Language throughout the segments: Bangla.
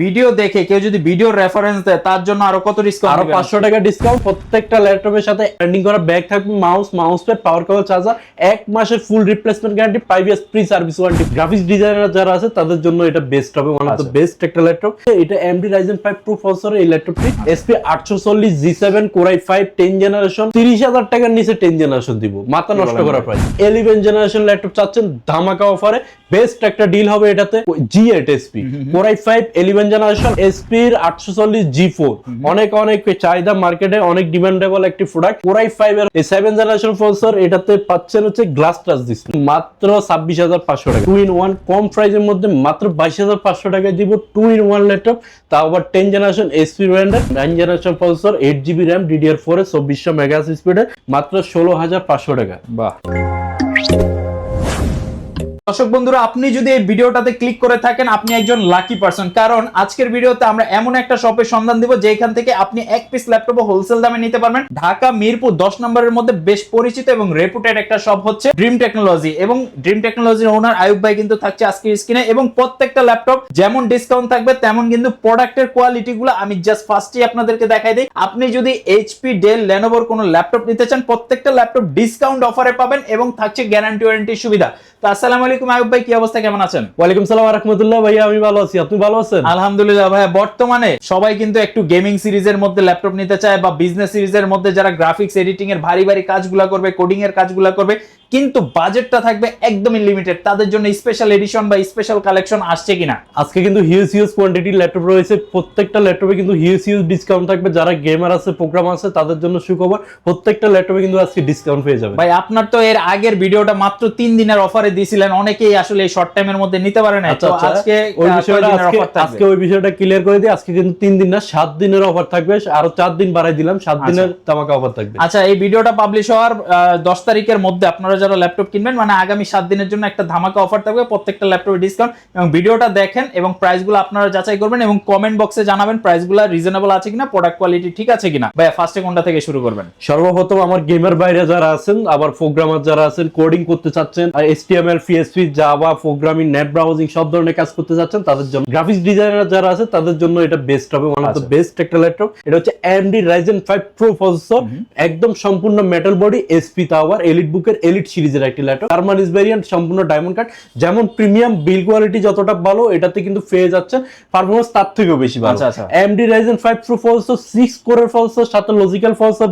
ভিডিও দেখে কেউ যদি ভিডিওর রেফারেন্স দেয় তার জন্য আরো কত ডিসকাউন্ট? আরো 500 টাকা ডিসকাউন্ট। প্রত্যেকটা ল্যাপটপের সাথে ব্র্যান্ডিং করা ব্যাগ থাকবে, মাউস প্যাড, পাওয়ার কেবল, চার্জার, 1 মাসের ফুল replacement guarantee, 5 years free service warranty. Graphics designer যারা আছে তাদের জন্য এটা বেস্ট হবে, ওয়ান অফ দ্য বেস্ট একটা ল্যাপটপ। এটা AMD Ryzen 5 Pro প্রসেসর এই ল্যাপটপটি, SP 840 G7 Core i5 10 generation, 30,000 টাকার নিচে 10 জেনারেশন দিব, মাথা নষ্ট করা প্রাইস। 11 জেনারেশন ল্যাপটপ চাচ্ছেন ধামাকা অফারে, বেস্ট একটা ডিল হবে এটাতে। G8 SP Core i5 11 generation, SP 840 G4, অনেক চাহিদা মার্কেটে, অনেক ডিমান্ডেবল একটি প্রোডাক্ট। Core i5 এর 7 জেনারেশন প্রসেসর, এটাতে পাচ্ছেন হচ্ছে গ্লাস টাচ ডিসপ্লে, মাত্র 26,500 টাকা। 2-in-1 কম প্রাইসের মধ্যে মাত্র 22,500 টাকায় দিব 2-in-1 ল্যাপটপ, তাও আবার 10 জেনারেশন SP ব্র্যান্ডের 9 generation processor, 8GB RAM DDR4 এর 2400 মেগাহার্জ স্পিডে, মাত্র 16,500 টাকা। বাহ। দর্শক বন্ধুরা, আপনি যদি এই ভিডিওটাতে ক্লিক করে থাকেন আপনি একজন লাকি পারসন, কারণ আজকের ভিডিওতে আমরা এমন একটা শপের সন্ধান দিব যেখান থেকে আপনি এক পিস ল্যাপটপ হোলসেল দামে নিতে পারবেন। ঢাকা মিরপুর 10 নম্বরের মধ্যে বেশ পরিচিত এবং রেপুটেড একটা শপ হচ্ছে ড্রিম টেকনোলজি, এবং ড্রিম টেকনোলজির ওনার আয়ুব ভাই কিন্তু থাকছে আজকের স্ক্রিনে। এবং প্রত্যেকটা ল্যাপটপ যেমন ডিসকাউন্ট থাকবে তেমন কিন্তু প্রোডাক্টের কোয়ালিটি গুলো আমি জাস্ট ফার্স্টে আপনাদেরকে দেখাই দিই। আপনি যদি এইচপি, ডেল, লেনোভোর কোনো ল্যাপটপ নিতে চান প্রত্যেকটা ল্যাপটপ ডিসকাউন্ট অফারে পাবেন এবং থাকছে গ্যারান্টি ওয়ারেন্টির সুবিধা। তো আসসালামু আলাইকুম আয়ুব ভাই, কি অবস্থা, কেমন আছেন? ওয়ালাইকুম সালাম ওয়া রাহমাতুল্লাহ। ভাইয়া আমি ভালো আছি, আপনি ভালো আছেন? আলহামদুলিল্লাহ ভাইয়া। বর্তমানে সবাই কিন্তু একটু গেমিং সিরিজের মধ্যে ল্যাপটপ নিতে চায়, বা বিজনেস সিরিজের মধ্যে যারা গ্রাফিক্স এডিটিং এর ভারী কাজগুলো করবে, কোডিং এর কাজগুলো করবে, কিন্তু বাজেটটা থাকবে একদমই লিমিটেড, তাদের জন্য স্পেশাল এডিশন বা স্পেশাল কালেকশন আসছে কিনা? আজকে কিন্তু হিউজ কোয়ান্টিটির ল্যাপটপ রয়েছে, প্রত্যেকটা ল্যাপটপে কিন্তু হিউজ ডিসকাউন্ট থাকবে। যারা গেমার আছে, প্রোগ্রাম আছে, তাদের জন্য সুখবর, প্রত্যেকটা ল্যাপটপে কিন্তু আজকে ডিসকাউন্ট পেয়ে যাবে। ভাই আপনার তো এর আগের ভিডিওটা মাত্র 3 দিনের অফারে দিয়েছিলেন, অনেকেই আসলে এই শর্ট টাইমের মধ্যে নিতে পারে না। তো আজকে ওই বিষয়টা ক্লিয়ার করে দিই। আজকে কিন্তু 3 দিন না 7 দিনের অফার থাকবে, আরো 4 দিন বাড়াই দিলাম, 7 দিনের ধামাকা অফার থাকবে। আচ্ছা, এই ভিডিওটা পাবলিশ হওয়ার 10 তারিখের মধ্যে আপনারা যারা ল্যাপটপ কিনবেন, মানে আগামী 7 দিনের জন্য একটা ধামাকা অফার থাকবে, প্রত্যেকটা ল্যাপটপে ডিসকাউন্ট। এবং ভিডিওটা দেখেন এবং প্রাইসগুলো আপনারা যাচাই করবেন এবং কমেন্ট বক্সে জানাবেন প্রাইসগুলো রিজনেবল আছে কিনা, প্রোডাক্ট কোয়ালিটি ঠিক আছে কিনা। ভাই ফার্স্টে কোনটা থেকে শুরু করবেন? সর্বপ্রথম আমার গেমার বাইরে যারা আছেন, আবার প্রোগ্রামার যারা আছেন, কোডিং করতে চাচ্ছেন, HTML, PHP, Java, programming, net browsing সব ধরনের কাজ করতে চাচ্ছেন, তাদের জন্য, গ্রাফিক্স ডিজাইনার যারা আছে তাদের জন্য এটা বেস্ট হবে, ওয়ান অফ দ্য বেস্ট একটা ল্যাপটপ। এটা হচ্ছে AMD Ryzen 5 Pro প্রসেসর, একদম সম্পূর্ণ metal body, SP tower, elite বুকের এলিট সিরিজের একটি ল্যাপটপ, জার্মানিজ ভেরিয়েন্ট, সম্পূর্ণ ডায়মন্ড কাট। যেমন প্রিমিয়াম বিল কোয়ালিটি যতটা ভালো, এটাতে কিন্তু পেয়ে যাচ্ছেন পারফরম্যান্স তার থেকেও বেশি ভালো। AMD Ryzen 5 Pro প্রসেসর 6 কোরের প্রসেসর, সাথে লজিক্যাল প্রসেসর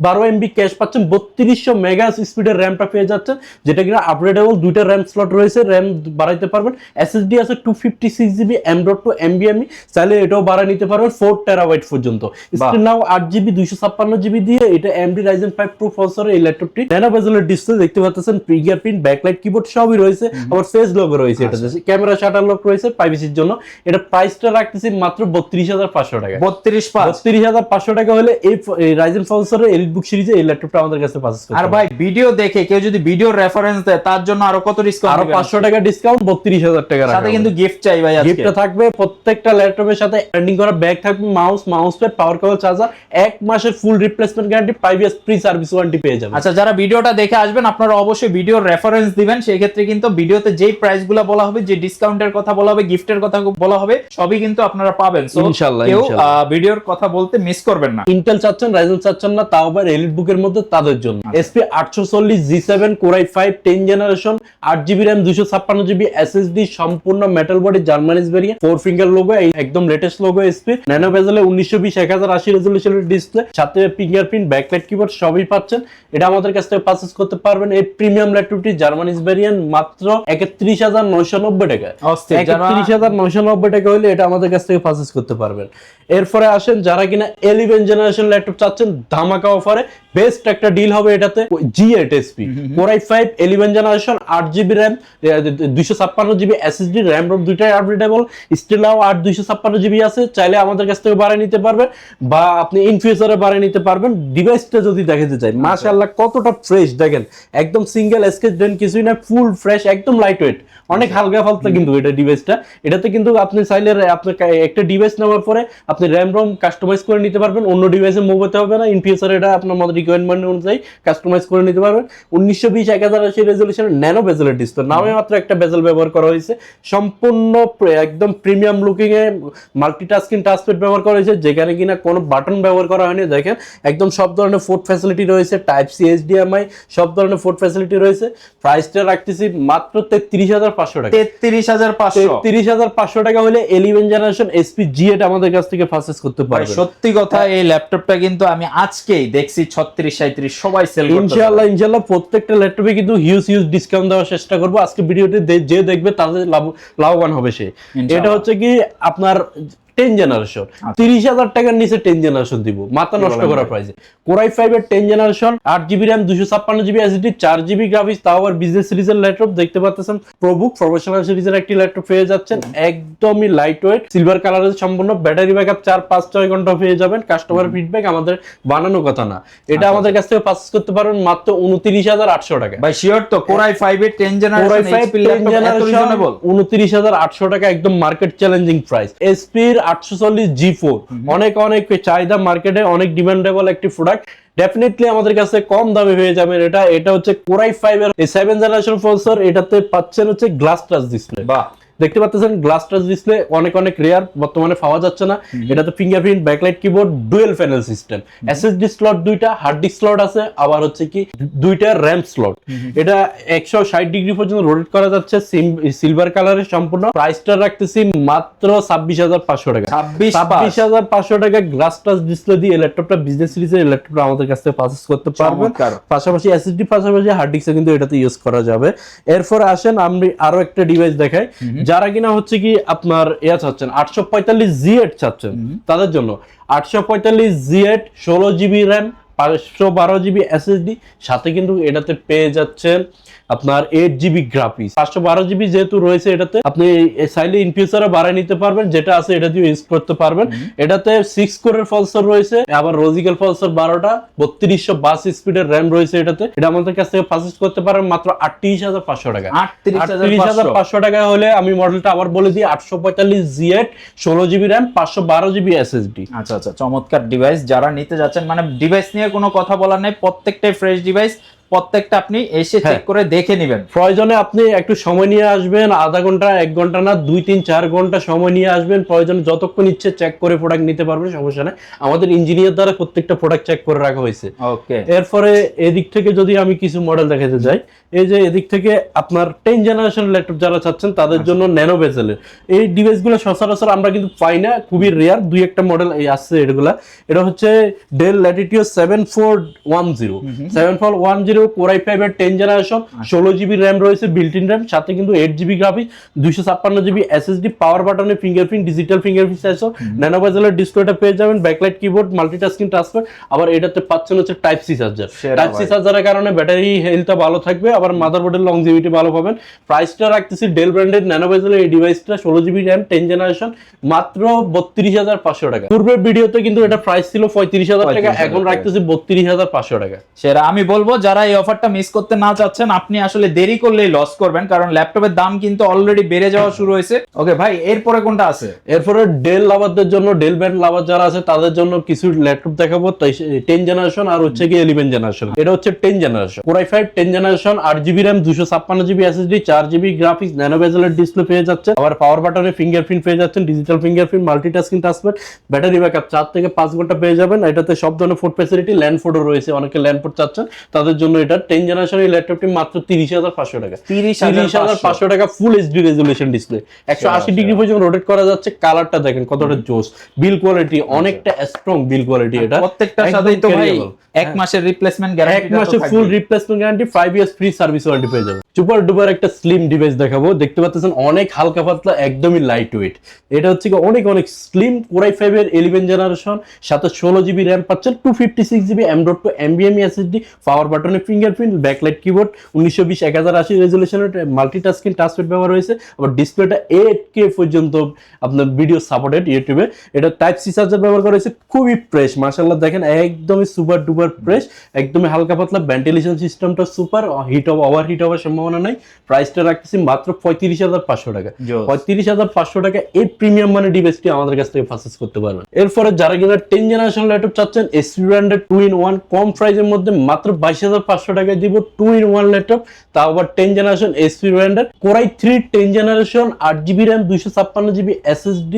12 MB ক্যাশ পাচ্ছেন, 3200 মেগাহার্জ স্পিডের র‍্যামটা পেয়ে যাচ্ছেন, যেটা কিনা আপগ্রেডেবল, দুইটা র‍্যাম স্লট রয়েছে, র‍্যাম বাড়াইতে পারবেন। SSD আছে 256GB M.2 NVMe, চাইলে এটাও বাড়ায় নিতে পারবেন 4 টেরাবাইট পর্যন্ত। স্ক্রিন নাও 8GB 256GB দিয়ে এটা AMD Ryzen 5 Pro প্রসেসরের এই ল্যাপটপটি। ন্যানো বেজেলের ডিসপ্লে দেখতে পাচ্ছেন, ফিঙ্গারপ্রিন্ট, ব্যাকলাইট, কিবোর্ড সবই রয়েছে, আবার ফেস লোগো রয়েছে, এটাতে ক্যামেরা শাটার লক রয়েছে প্রাইভেসির জন্য। এটা প্রাইসটা রাখতেছি মাত্র 32,500 টাকা। 32,500 টাকা হলে এই Ryzen প্রসেসরের এলিট বুক সিরিজে এই ল্যাপটপটা আমাদের কাছে পারচেজ করতে। আর ভাই ভিডিও দেখে কেউ যদি ভিডিওর রেফারেন্স দেয় তার জন্য আরো কত ডিসকাউন্ট? আরো 500 টাকা ডিসকাউন্ট, 32,000 টাকা। সাথে কিন্তু গিফট চাই ভাই, আজকে গিফটটা থাকবে, প্রত্যেকটা ল্যাপটপের সাথে ব্র্যান্ডিং করা ব্যাগ থাকবে, মাউস প্যাড, পাওয়ার কেবল, চার্জার, 1 মাসের ফুল replacement guarantee, 5 years free service warranty পেয়ে যাবেন। আচ্ছা, যারা ভিডিওটা দেখে আসবেন আপনারা অবশ্যই ভিডিওর রেফারেন্স দিবেন, সেই ক্ষেত্রে কিন্তু ভিডিওতে যেই প্রাইসগুলো বলা হবে, যে ডিসকাউন্টের কথা বলা হবে, গিফটের কথা বলা হবে, সবই কিন্তু আপনারা পাবেন। সো ইনশাআল্লাহ কেউ ভিডিওর কথা বলতে মিস করবেন না। ইন্টেল চাচ্ছেন, রাইজেন চাচ্ছেন না, তাও আবার এলিট বুকের মধ্যে, তাদের জন্য SP 840 G7 Core i5 10 generation, 8GB RAM 256GB SSD, সম্পূর্ণ মেটাল বডি, জার্মানিজ ভেরিয়েন্ট, 4 ফিঙ্গার লোগো, একদম লেটেস্ট লোগো SP, ন্যানো বেজেলে 1920x1080 রেজোলিউশনের ডিসপ্লে, সাথে ফিঙ্গারপ্রিন্ট, ব্যাকলাইট, কিবোর্ড সবই পাচ্ছেন। এটা আমাদের কাছ থেকে পারচেজ করতে পারবেন। এই প্রিমিয়াম ল্যাপটপটি জার্মানিজ ভেরিয়েন্ট মাত্র 31,990 টাকা। 31,990 টাকা হলে এটা আমাদের কাছ থেকে পারচেজ করতে পারবেন। এরপরে আসেন যারা কিনা 11 জেনারেশন ল্যাপটপ চাচ্ছেন ধামাকা অফারে, বেস্ট একটা ডিল হবে এটাতে। G8 SP Core i5 11 generation, 8GB RAM 256GB SSD, RAM ROM দুইটাই আপগ্রেডেবল, স্টিল নাও 256GB আছে, চাইলে আমাদের কাছ থেকে বাড়ায় নিতে পারবেন, বা আপনি ইন ফিউচারে বাড়ায় নিতে পারবেন। ডিভাইসটা যদি দেখাতে চাই, মাশাআল্লাহ কতটা ফ্রেশ দেখেন, একদম সিঙ্গেল স্কেচ ডেন কিছুই না, ফুল ফ্রেশ, একদম লাইট ওয়েট, অনেক হালকা ফালকা কিন্তু এটা ডিভাইসটা। এটাতে কিন্তু আপনি চাইলে আপনার একটা ডিভাইস নেওয়ার পরে আপনি RAM ROM কাস্টমাইজ করে নিতে পারবেন, অন্য ডিভাইসে মুভ হতে হবে না। ইন ফিউচারে এটা আপনার রিকোয়ারমেন্ট অনুযায়ী কাস্টমাইজ করে নিতে পারবেন। 1920x1080 রেজলিউশনের ন্যানো বেজেলের ডিসপ্লে, নামে মাত্র একটা বেজেল ব্যবহার করা হয়েছে, সম্পূর্ণ একদম প্রিমিয়াম লুকিং এ মাল্টিটাস্কিং টাচপ্যাড ব্যবহার করা হয়েছে, যেখানে কিনা কোনো বাটন ব্যবহার করা হয়নি। দেখেন একদম সব ধরনের পোর্ট ফ্যাসিলিটি রয়েছে, টাইপ সি, HDMI সব ধরনের পোর্ট ফ্যাসিলিটি রয়েছে। প্রাইসটা রাখতেছি মাত্র 33,500 টাকা। 33,500 টাকা হলে 11 জেনারেশন SP G8 আমাদের কাছ থেকে পারচেজ করতে ভাই পারবেন। সত্যি কথা এই ল্যাপটপটা কিন্তু আমি আজকেই দেখছি 36-37 সবাই সেল করতেছে। ইনশাআল্লাহ প্রত্যেকটা ল্যাপটপে কিন্তু হিউজ ডিসকাউন্ট দেওয়ার চেষ্টা করব। আজকে ভিডিওটি যে দেখবে তাদের লাভবান হবে সে। এটা হচ্ছে কি আপনার 10 জেনারেশন, 30,000 টাকার নিচে 10 জেনারেশন দিব, মাথা নষ্ট করা প্রাইসে। কোরাই 5 এর 10 generation, 8GB RAM, 256GB SSD, 4GB graphics, তাও আবার বিজনেস সিরিজের ল্যাপটপ দেখতে পাচ্ছেন। প্রবুক প্রফেশনাল সিরিজের একটি ল্যাপটপ পেয়ে যাচ্ছেন, একদমই লাইট ওয়েট, সিলভার কালারের, সম্পূর্ণ ব্যাটারি ব্যাকআপ 4-5-6 ঘন্টা পেয়ে যাবেন। কাস্টমার ফিডব্যাক আমাদের বানানো কথা না, এটা আমাদের কাছ থেকে পারচেজ করতে পারবেন মাত্র 29,800 টাকা। ভাই শিওর তো কোরাই 5 এর 10 জেনারেশন এইচপি ল্যাপটপ এত রিজনেবল? 29,800 টাকা একদম market challenging price. SP 840 G4 অনেক চাহিদা মার্কেটে, অনেক ডিমান্ডেবল একটি প্রোডাক্ট। ডেফিনেটলি আমাদের কাছে কম দামে পেয়ে যাবেন। এটা হচ্ছে কোরাই 5 এর 7 জেনারেশন প্রসেসর, এটাতে পাচ্ছেন হচ্ছে গ্লাস টাচ ডিসপ্লে। বাহ, দেখতে পাচ্ছেন গ্লাস টাচ ডিসপ্লে অনেক রেয়ার, বর্তমানে পাওয়া যাচ্ছে না। এটাতে fingerprint, backlight keyboard, dual panel system, SSD slot 2টা, হার্ড ডিস্ক স্লট আছে, আবার হচ্ছে কি 2টা র্যাম স্লট। এটা 160 ডিগ্রি পর্যন্ত রোটেট করা যাচ্ছে, সিলভার কালারের সম্পূর্ণ। প্রাইসটা রাখতেছি মাত্র 26,500 টাকা। 26,500 টাকা গ্লাস টাচ ডিসপ্লে দিয়ে ল্যাপটপটা, বিজনেস সিরিজের ল্যাপটপটা আমাদের কাছ থেকে পারচেজ করতে পারবেন। পাশাপাশি এসএসডি, পাশাপাশি হার্ড ডিস্ক কিন্তু এটাতে ইউজ করা যাবে। এরপর আসেন আমি আরো একটা ডিভাইস দেখাই, যারা কিনা হচ্ছে কি আপনার চাচ্ছেন 845 G8 চাচ্ছেন, তাদের জন্য 845 G8, 16GB RAM, 512GB SSD, সাথে কিন্তু এটাতে পেয়ে যাচ্ছেন আপনার 8GB গ্রাফিক্স। 512GB যেহেতু রয়েছে এটাতে, আপনি চাইলে ইন ফিউচারে বাড়ায় নিতে পারবেন, যেটা আছে এটা দিয়ে ইউজ করতে পারবেন। এটাতে 6 কোরের প্রসেসর রয়েছে, আবার লজিক্যাল প্রসেসর 12টা, 3252 স্পিডের RAM রয়েছে এটাতে। এটা আমাদের কাছ থেকে পারচেজ করতে পারেন মাত্র 38,500 টাকা। 38,500 টাকা হলে আমি মডেলটা আবার বলে দিই, 845 G8, 16GB RAM, 512GB SSD। আচ্ছা, চমৎকার ডিভাইস। যারা নিতে যাচ্ছেন, মানে ডিভাইস নিয়ে কোনো কথা বলার নাই, প্রত্যেকটাই ফ্রেশ ডিভাইস, প্রত্যেকটা আপনি এসে চেক করে দেখে নেবেন। প্রয়োজনে আপনি একটু সময় নিয়ে আসবেন, আধা ঘন্টা 1 ঘন্টা না, 2-3-4 ঘন্টা সময় নিয়ে আসবেন। প্রয়োজনে যতক্ষণ ইচ্ছে চেক করে প্রোডাক্ট নিতে পারবেন, সমস্যা নেই। আমাদের ইঞ্জিনিয়ার দ্বারা প্রত্যেকটা প্রোডাক্ট চেক করে রাখা হয়েছে। ওকে, এরপরে এদিক থেকে যদি আমি কিছু মডেল দেখাতে যাই, এই যে এদিক থেকে আপনার 10 জেনারেশন ল্যাপটপ যারা চাচ্ছেন তাদের জন্য ন্যানো বেজেলের এই ডিভাইসগুলো সচরাচর আমরা কিন্তু পাই না, খুবই রেয়ার, 2-1টা মডেল আসছে এগুলা। এটা হচ্ছে ডেল ল্যাটিটিউড 7410 কোরাই 5 এর 10 জেনারেশন, 16GB RAM রয়েছে, বিল্ট ইন RAM, সাথে কিন্তু 8GB graphics, 256GB SSD, power বাটনে fingerprint, digital fingerprint sensor, nano বেজেলের ডিসপ্লেটা পেয়ে যাবেন, ব্যাকলাইট কিবোর্ড, মাল্টিটাস্কিং টাচপ্যাড, আবার এটাতে পাচ্ছেন হচ্ছে type C charger. Type C চার্জারের কারণে ব্যাটারি হেলথটা ভালো থাকবে, আবার মাদারবোর্ডের লংজিভিটি ভালো পাবেন। প্রাইসটা রাখতেছি ডেল ব্র্যান্ডের ন্যানো বেজেলের এই ডিভাইসটা, 16GB RAM, 10 জেনারেশন, মাত্র 32,500 টাকা। পূর্বের ভিডিওতে কিন্তু এটা প্রাইস ছিল 35,000 টাকা, এখন রাখতেছি 32,500 টাকা। সেটা আমি বলবো, যারা এই অফারটা মিস করতে না চাচ্ছেন, আপনি আসলে দেরি করলেই লস করবেন, কারণ ল্যাপটপের দাম কিন্তু অলরেডি বেড়ে যাওয়া শুরু হয়েছে। ওকে ভাই, এরপরে কোনটা আছে? এরপরে ডেল লাভারদের জন্য, ডেল ব্র্যান্ড লাভার যারা আছে তাদের জন্য কিছু ল্যাপটপ দেখাবো। 10 জেনারেশন আর হচ্ছে কি 11 জেনারেশন। এটা হচ্ছে 10 generation core i 5 10 generation, 8GB RAM, 256GB SSD, 4GB graphics, nano বেজেলের ডিসপ্লে পেয়ে যাচ্ছে, আবার পাওয়ার বাটনে ফিঙ্গারপ্রিন্ট পেয়ে যাচ্ছেন, digital fingerprint, multitasking touchpad, battery backup 4 থেকে 5 ঘন্টা পেয়ে যাবেন। এটাতে সব ধরনের ফুড ফ্যাসিলিটি, ল্যান্ড ফুডও রয়েছে, অনেকে ল্যান্ড ফুড চাচ্ছেন তাদের জন্য এটা 10 জেনারেশন এই ল্যাপটপটি মাত্র 30,500 টাকা। 30,500 টাকা, full HD resolution display, 180 degree পর্যন্ত রোটেট করা যাচ্ছে। কালারটা দেখেন কতটা জোস, বিল কোয়ালিটি অনেকটা স্ট্রং বিল কোয়ালিটি। এটা প্রত্যেকটার সাথেই তো ভাই 1 মাসের রিপ্লেসমেন্ট গ্যারান্টি, 1 মাসের ফুল replacement guarantee, 5 years free service warranty পেয়ে যাবেন। সুপার ডুপার একটা স্লিম ডিভাইস দেখাবো। দেখতে পাচ্ছেন অনেক হালকা পাতলা, একদমই লাইট ওয়েট। এটা হচ্ছে কি অনেক স্লিম, কোরাই 5 এর 11 জেনারেশন, সাথে 16GB RAM পাচ্ছেন, 256GB M.2 NVMe SSD, power বাটনে ফিঙ্গারপ্রিন্ট, ব্যাকলাইট কিবোর্ড, 1920x1080 রেজোলিউশনের মাল্টিটাস্কিং টাচপ্যাড ব্যবহার হয়েছে, আবার ডিসপ্লেটা 8K পর্যন্ত আপনার ভিডিও সাপোর্টেড ইউটিউবে। এটা টাইপ সি চার্জার ব্যবহার করা হয়েছে, খুবই ফ্রেশ মাশাআল্লাহ, দেখেন একদমই সুপার ডুপার ফ্রেশ, একদমই হালকা পাতলা। ভেন্টিলেশন সিস্টেমটা সুপার, হিট ওভার হিট হওয়ার সম্ভাবনা সম্ভাবনা নাই। প্রাইসটা রাখতেছি মাত্র 35,500 টাকা। জোস। 35,500 টাকা এই প্রিমিয়াম মানে ডিভাইসটি আমাদের কাছ থেকে পারচেজ করতে পারবেন। এরপরে যারা কিনা 10 জেনারেশন ল্যাপটপ চাচ্ছেন এসপি ব্র্যান্ডের 2-in-1 কম প্রাইসের মধ্যে মাত্র 22,500 টাকায় দিব 2-in-1 ল্যাপটপ, তাও আবার 10 জেনারেশন এসপি ব্র্যান্ডের core i 3 10 generation 8GB RAM 256GB SSD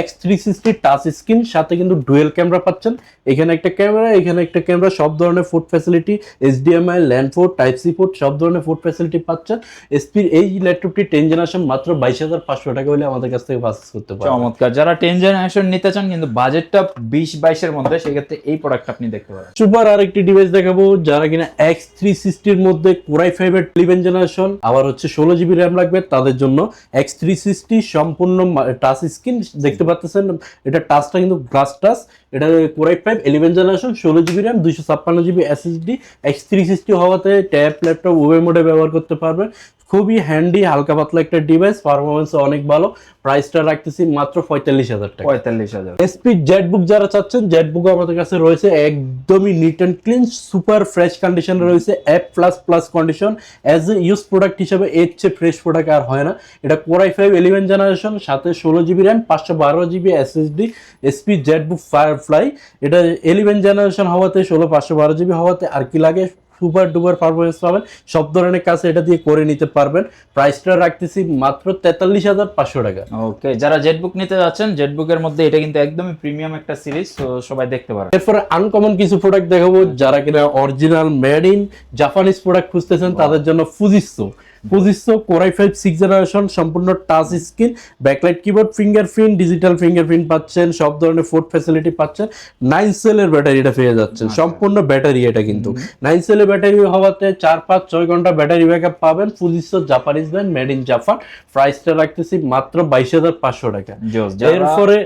X360 touch screen, সাথে কিন্তু ডুয়েল ক্যামেরা পাচ্ছেন। এখানে একটা ক্যামেরা, এখানে একটা ক্যামেরা, সব ধরনের food facility, HDMI, LAN port, type C port, সব ধরনের ফুড ফ্যাসিলিটি পাচ্ছেন। এসপির এই ল্যাপটপটি 10 জেনারেশন মাত্র 22,500 টাকা হলে আমাদের কাছ থেকে পারচেজ করতে পারবেন। চমৎকার। যারা 10 জেনারেশন নিতে চান কিন্তু বাজেটটা 20-22 এর মধ্যে, সেক্ষেত্রে এই প্রোডাক্ট আপনি দেখতে পারেন। সুপার আরেকটি ডিভাইস দেখাবো যারা কিনা X360 এর মধ্যে কোরাই 5 এর 11 জেনারেশন আবার হচ্ছে 16GB RAM লাগবে তাদের জন্য X360 সম্পূর্ণ টাচ স্ক্রিন দেখতে পাচ্ছেন। এটা টাচটা কিন্তু গ্লাস টাচ। এটা core i 5 11 generation 16GB RAM 256GB SSD X360 হওয়াতে ট্যাব ল্যাপটপ উভয় মোডে ব্যবহার করতে পারবেন। খুবই হ্যান্ডি, হালকা পাতলা একটা ডিভাইস, পারফরমেন্স অনেক ভালো। প্রাইসটা রাখতেছি মাত্র 45,000 টাকা। 45,000। এসপি জেটবুক যারা চাচ্ছেন, জেটবুক আমাদের কাছে রয়েছে একদমই neat and clean, super fresh কন্ডিশনে রয়েছে, F++ condition. As a use product হিসেবে এর চেয়ে ফ্রেশ প্রোডাক্ট আর হয় না। এটা কোরাই 5 11 জেনারেশন, সাথে 16GB RAM 512GB SSD SP Jetbook firefly. এটা 11 জেনারেশন হওয়াতে 512GB হওয়াতে আর কি লাগে, সুপার ডুপার পারফরমেন্স পাবেন, সব ধরনের কাজ এটা দিয়ে করে নিতে পারবেন। প্রাইসটা রাখতেছি মাত্র 43,500 টাকা। ওকে, যারা জেটবুক নিতে যাচ্ছেন, জেটবুকের মধ্যে এটা কিন্তু একদমই প্রিমিয়াম একটা সিরিজ, তো সবাই দেখতে পারেন। এরপরে আনকমন কিছু প্রোডাক্ট দেখাবো যারা কিনা original made in Japanese product খুঁজতেছেন তাদের জন্য ফুজিসো কোরাই 5 6 জেনারেশন সম্পূর্ণ touch screen, backlight keyboard, fingerprint, digital fingerprint পাচ্ছেন, সব ধরনের ফুড ফ্যাসিলিটি পাচ্ছেন। 9 সেলের ব্যাটারিটা পেয়ে যাচ্ছেন, সম্পূর্ণ ব্যাটারি এটা কিন্তু 9 সেলের ব্যাটারি হওয়াতে 4-5-6 ঘন্টা ব্যাটারি ব্যাকআপ পাবেন। Fujitsu Japanese brand, made in Japan. প্রাইসটা রাখতেছি মাত্র 22,500 টাকা। এরপরে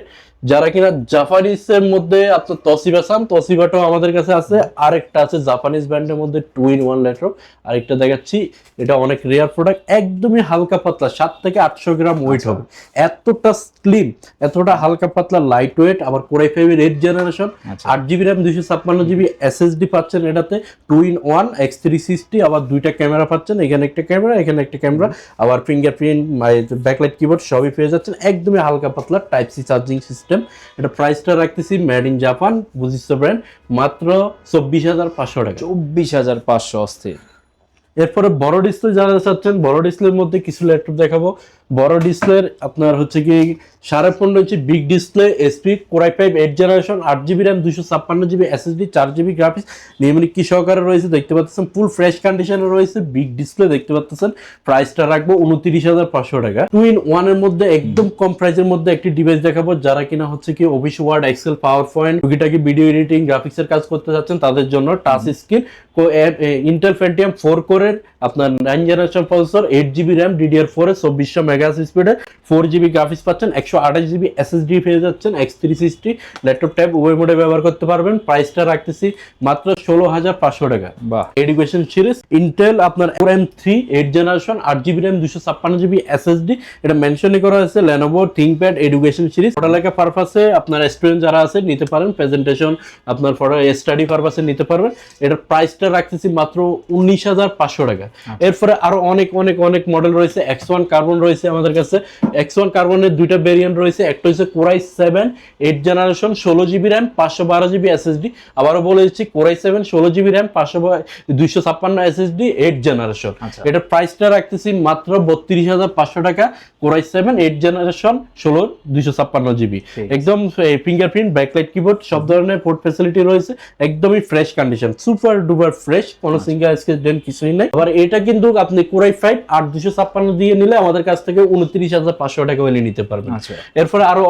যারা কিনা জাপানিজের মধ্যে আপনার তসিবা চান, তসিবাটাও আমাদের কাছে আছে। আরেকটা আছে জাপানিজ ব্র্যান্ডের মধ্যে 2-in-1 ল্যাপটপ, আরেকটা দেখাচ্ছি। এটা অনেক রেয়ার প্রোডাক্ট, একদমই হালকা পাতলা, 7 থেকে 800 গ্রাম ওয়েট হবে। এতটা স্লিম, এতটা হালকা পাতলা, লাইট ওয়েট। আবার কোরাই 5 এর 8 generation 8GB RAM 256GB SSD পাচ্ছেন এটাতে, 2-in-1 X360, আবার দুইটা ক্যামেরা পাচ্ছেন, এখানে একটা ক্যামেরা, এখানে একটা ক্যামেরা, আবার ফিঙ্গারপ্রিন্ট, ব্যাকলাইট কিবোর্ড সবই পেয়ে যাচ্ছেন। একদমই হালকা পাতলা টাইপ সি চার্জিং সিস্টেম। এটা প্রাইসটা রাখতেছি মেড ইন জাপান বুজিসো ব্র্যান্ড মাত্র 24,500 টাকা। 24,500 অস্থির। এরপরে বড় ডিসপ্লে যারা চাচ্ছেন, বড় ডিসপ্লের মধ্যে কিছু ল্যাপটপ দেখাবো। বড় ডিসপ্লের আপনার হচ্ছে কি 15.5 ইঞ্চি big display SP core i 5 8 generation 8GB RAM 256GB SSD 4GB graphics numeric কি সহকারে রয়েছে দেখতে পাচ্ছেন। ফুল ফ্রেশ কন্ডিশনে রয়েছে, বিগ ডিসপ্লে দেখতে পাচ্ছেন। প্রাইসটা রাখবো 29,500 টাকা। 2-in-1 এর মধ্যে একদম কম প্রাইসের মধ্যে একটি ডিভাইস দেখাবো যারা কিনা হচ্ছে কি Office Word, Excel, PowerPoint, টুকিটাকি ভিডিও এডিটিং, গ্রাফিক্সের কাজ করতে যাচ্ছেন তাদের জন্য টাচ স্ক্রিন ইন্টেল পেন্টিয়াম 4 কোরের আপনার 9 generation processor, 8GB RAM DDR4 এর 2400 মেগাহার্জ স্পিডে 4GB গ্রাফিক্স পাচ্ছেন, 128GB SSD পেয়ে যাচ্ছেন। X360 ল্যাপটপ ট্যাব উভয় মোডে ব্যবহার করতে পারবেন। প্রাইসটা রাখতেছি মাত্র 16,500 টাকা। বাহ। এডুকেশন সিরিজ ইন্টেল আপনার Core M3 8 generation 8GB RAM 256GB SSD, এটা মেনশনই করা আছে Lenovo ThinkPad এডুকেশন সিরিজ। পড়ালেখা পারপাসে আপনার স্টুডেন্ট যারা আছে নিতে পারেন, প্রেজেন্টেশন আপনার স্টাডি পারপাসে নিতে পারবেন। এটার প্রাইসটা রাখতেছি মাত্র 19,500 টাকা। এরপরে আরো অনেক অনেক অনেক মডেল রয়েছে। X1 কার্বন রয়েছে আমাদের কাছে। X1 কার্বনের দুইটা ভেরিয়েন্ট রয়েছে, একটা হচ্ছে core i 7 8 generation 16GB RAM 512GB SSD। আবারও বলে দিচ্ছি core i 7 16GB RAM 256 SSD 8 generation. এটার প্রাইসটা রাখতেছি মাত্র 32,500 টাকা। কোরাই 7 8 জেনারেশন 16 256GB, একদম ফিঙ্গারপ্রিন্ট, ব্যাকলাইট কিবোর্ড, সব ধরনের পোর্ট ফ্যাসিলিটি রয়েছে, একদমই fresh condition, super duper fresh, কোনো সিঙ্গেল স্কেচ ডেন্ট কিছুই নাই। আবার এটা কিন্তু আপনি কোরাই 5 8 256 দিয়ে নিলে আমাদের কাছ থেকে 29,500 টাকা হলে নিতে পারবেন। এরপরে আরো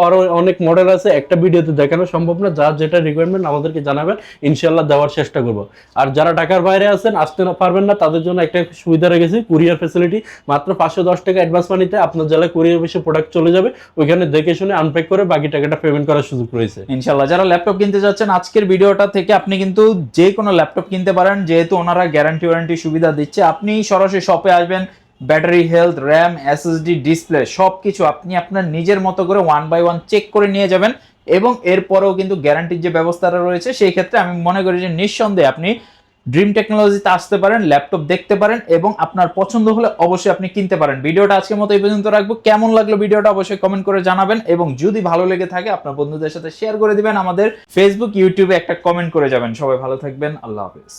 অনেক মডেল আছে, একটা ভিডিওতে দেখানো সম্ভব না। যার যেটা রিকোয়ারমেন্ট আমাদেরকে জানাবেন, ইনশাআল্লাহ দেওয়ার চেষ্টা করব। আর যারা ঢাকার বাইরে আছেন, আসতে না পারবেন না, তাদের জন্য একটা সুবিধা রেখেছি, কুরিয়ার ফ্যাসিলিটি। মাত্র 510 টাকা অ্যাডভান্স মানিতে আপনার জেলায় কুরিয়ার অফিসে প্রোডাক্ট চলে যাবে, ওইখানে দেখে শুনে আনপ্যাক করে বাকি টাকাটা পেমেন্ট করার সুযোগ রয়েছে ইনশাআল্লাহ। যারা ল্যাপটপ কিনতে যাচ্ছেন, আজকের ভিডিওটা থেকে আপনি কিন্তু যে কোনো ল্যাপটপ কিনতে পারেন, যেহেতু ওনারা গ্যারান্টি ওয়ারেন্টি সুবিধা দিচ্ছে। আপনি সরাসরি শপে আসবেন, battery health, RAM, SSD, display সবকিছু আপনি আপনার নিজের মতো করে 1 বাই 1 চেক করে নিয়ে যাবেন। এবং এরপরেও কিন্তু গ্যারান্টির যে ব্যবস্থাটা রয়েছে, সেই ক্ষেত্রে আমি মনে করি যে নিঃসন্দেহে আপনি ড্রিম টেকনোলজিতে আসতে পারেন, ল্যাপটপ দেখতে পারেন এবং আপনার পছন্দ হলে অবশ্যই আপনি কিনতে পারেন। ভিডিওটা আজকের মতো এই পর্যন্ত রাখবো। কেমন লাগলো ভিডিওটা অবশ্যই কমেন্ট করে জানাবেন এবং যদি ভালো লেগে থাকে আপনার বন্ধুদের সাথে শেয়ার করে দিবেন। আমাদের ফেসবুক, ইউটিউবে একটা কমেন্ট করে যাবেন। সবাই ভালো থাকবেন, আল্লাহ হাফেজ।